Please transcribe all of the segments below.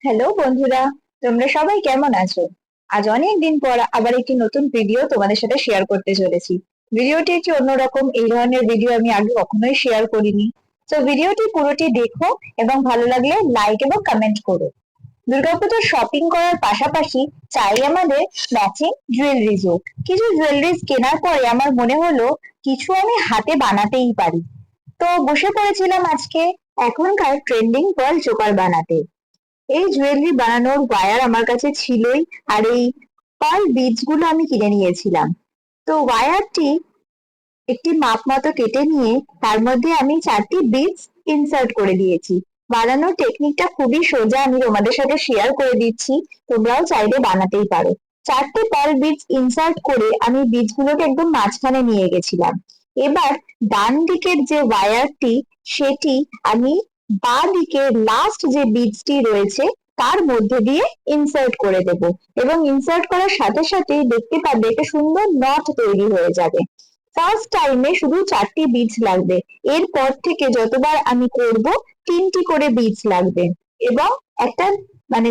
Hello বন্ধুরা, তোমরা সবাই কেমন আছো? আজ অনেক দিন পর আবার একটি নতুন ভিডিও তোমাদের সাথে শেয়ার করতে চলেছি। ভিডিওটি একটি অন্যরকম, এই ধরনের ভিডিও আমি আগে কখনোই শেয়ার করিনি। তো ভিডিওটি পুরোটি দেখো এবং ভালো লাগলে লাইক এবং কমেন্ট করো। দুর্গাপুজোর শপিং করার পাশাপাশি চাই আমাদের ম্যাচিং জুয়েলারিজও। কিছু জুয়েলারিজ কেনার পরে আমার মনে হলো কিছু আমি হাতে বানাতেই পারি। তো বসে পড়েছিলাম আজকে এখনকার ট্রেন্ডিং পার্ল চোকার বানাতে। এই জুয়েলারি বানানোর ওয়্যার আমার কাছে ছিলই, আর এই পার্ল বিডস গুলো আমি কিনে নিয়েছিলাম। তো ওয়্যারটি একটি মাপ মতো কেটে নিয়ে তার মধ্যে আমি 4টি বিডস ইনসার্ট করে দিয়েছি। বানানোর টেকনিকটা খুবই সোজা, আমি তোমাদের সাথে শেয়ার করে দিচ্ছি, তোমরাও চাইলে বানাতেই পারো। 4টি পার্ল বিডস ইনসার্ট করে আমি বিডস গুলোকে একদম মাঝখানে নিয়ে গেছিলাম। এবার ডান দিকের যে ওয়্যারটি সেটি আমি বাঁ দিকের লাস্ট যে বিডসটি রয়েছে তার মধ্যে দিয়ে ইনসার্ট করে দেব, এবং ইনসার্ট করার সাথে সাথেই দেখতে পাবে একটা সুন্দর নট তৈরি হয়ে যাবে। ফার্স্ট টাইমে শুধু 4টি বিডস লাগবে, এরপর থেকে যতবার আমি করব 3টি করে বিডস লাগবে। এবং একটা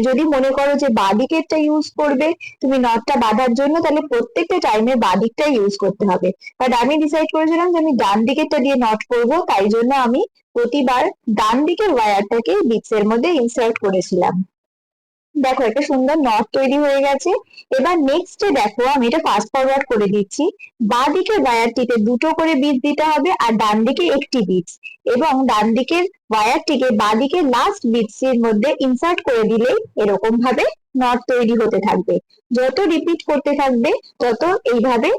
যদি মনে করো যে বাঁদিকেরটা ইউজ করবে তুমি নটটা বাঁধার জন্য, তাহলে প্রত্যেকটা টাইমে বাঁদিকটা ইউজ করতে হবে। বাট আমি ডিসাইড করেছিলাম যে আমি ডান দিকেরটা দিয়ে নট করব, তাই জন্য আমি প্রতিবার ডান দিকের ওয়্যারটাকে বিডস এর মধ্যে ইনসার্ট করেছিলাম। দেখো একটা সুন্দর নট তৈরি হয়ে গেছে। এবার নেক্সট দেখো আমি এটা ফাস্ট ফরওয়ার্ড করে দিচ্ছি। বাঁ দিকের ওয়্যারটিতে দুটো করে বিট দিতে হবে আর ডান দিকে একটি বিট, এবং ডান দিকের ওয়্যারটিকে বাঁ দিকের লাস্ট বিটস এর মধ্যে ইনসার্ট করে দিলেই এরকম ভাবে নট তৈরি হতে থাকবে। যত রিপিট করতে থাকবে তত এইভাবে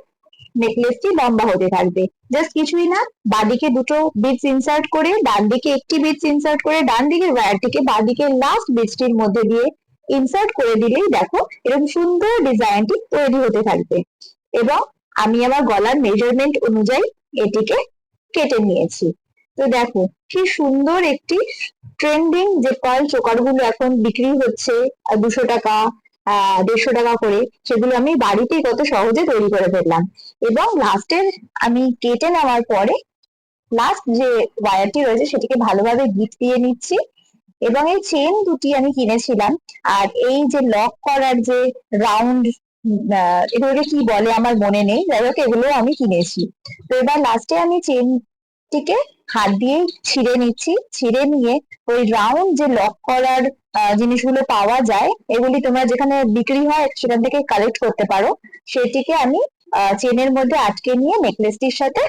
নেকলেসটি লম্বা হতে থাকবে। জাস্ট কিছুই না, বাঁদিকে দুটো বিটস ইনসার্ট করে ডান দিকে একটি বিটস ইনসার্ট করে ডান দিকের ওয়্যারটিকে বাঁ দিকের লাস্ট বিটসটির মধ্যে দিয়ে ইনসার্ট করে দিলেই দেখো এরকম সুন্দর ডিজাইনটি তৈরি হতে থাকবে। এবং আমি আমার গলার মেজারমেন্ট অনুযায়ী এটিকে কেটে নিয়েছি। তো দেখো কি সুন্দর একটি ট্রেন্ডিং যে পার্ল চোকার গুলো এখন বিক্রি হচ্ছে 200 টাকা, 150 টাকা করে, সেগুলো আমি বাড়িতেই কত সহজে তৈরি করে ফেললাম। এবং লাস্টের আমি কেটে নেওয়ার পরে লাস্ট যে ওয়্যারটি রয়েছে সেটিকে ভালোভাবে গিট দিয়ে নিচ্ছি। এবং এই চেন দুটি আমি কিনেছিলাম, আর এই যে লক করার যে রাউন্ড, এগুলোকে কি বলে আমার মনে নেই, যাই হোক এগুলো আমি কিনেছি। তো এবার লাস্টে আমি চেনটিকে হাত দিয়ে ছিঁড়ে নিচ্ছি। ছিঁড়ে নিয়ে ওই রাউন্ড যে লক করার জিনিসগুলো পাওয়া যায়, এগুলি তোমরা যেখানে বিক্রি হয় সেখান থেকে কালেক্ট করতে পারো, সেটিকে আমি চেনের মধ্যে আটকে নিয়ে নেকলেসটির সাথে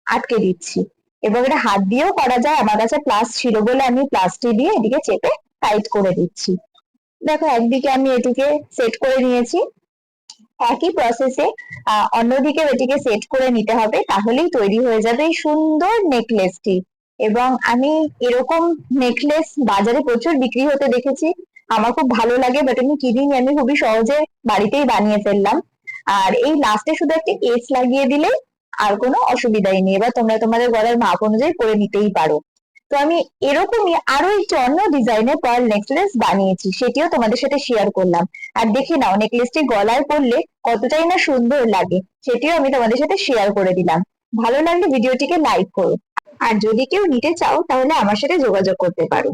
আটকে দিচ্ছি। এবং এটা হাত দিয়েও করা যায়, আমার কাছে প্লাস ছিল বলে আমি প্লাসটি দিয়ে এদিকে চেপে টাইট করে দিচ্ছি। দেখো একদিকে আমি এটিকে সেট করে নিয়েছি, একই প্রসেসে অন্যদিকে এটিকে সেট করে নিতে হবে, তাহলেই তৈরি হয়ে যাবে এই সুন্দর নেকলেসটি। এবং আমি এরকম নেকলেস বাজারে প্রচুর বিক্রি হতে দেখেছি, আমার খুব ভালো লাগে, বাট আমি কিনিনি, আমি খুবই সহজে বাড়িতেই বানিয়ে ফেললাম। আর এই লাস্টে শুধু একটা কেস লাগিয়ে দিলে আর কোনো অসুবিধাই নেই, এবার তোমরা তোমাদের গলার মাপ অনুযায়ী করে নিতেই পারো। তো আমি এরকমই আরো একটি অন্য ডিজাইনের পার্ল নেকলেস বানিয়েছি, সেটিও তোমাদের সাথে শেয়ার করলাম। আর দেখে নাও নেকলেসটি গলায় পরলে কতটাই না সুন্দর লাগে, সেটিও আমি তোমাদের সাথে শেয়ার করে দিলাম। ভালো লাগলে ভিডিওটিকে লাইক করো, আর যদি কেউ নিতে চাও তাহলে আমার সাথে যোগাযোগ করতে পারো।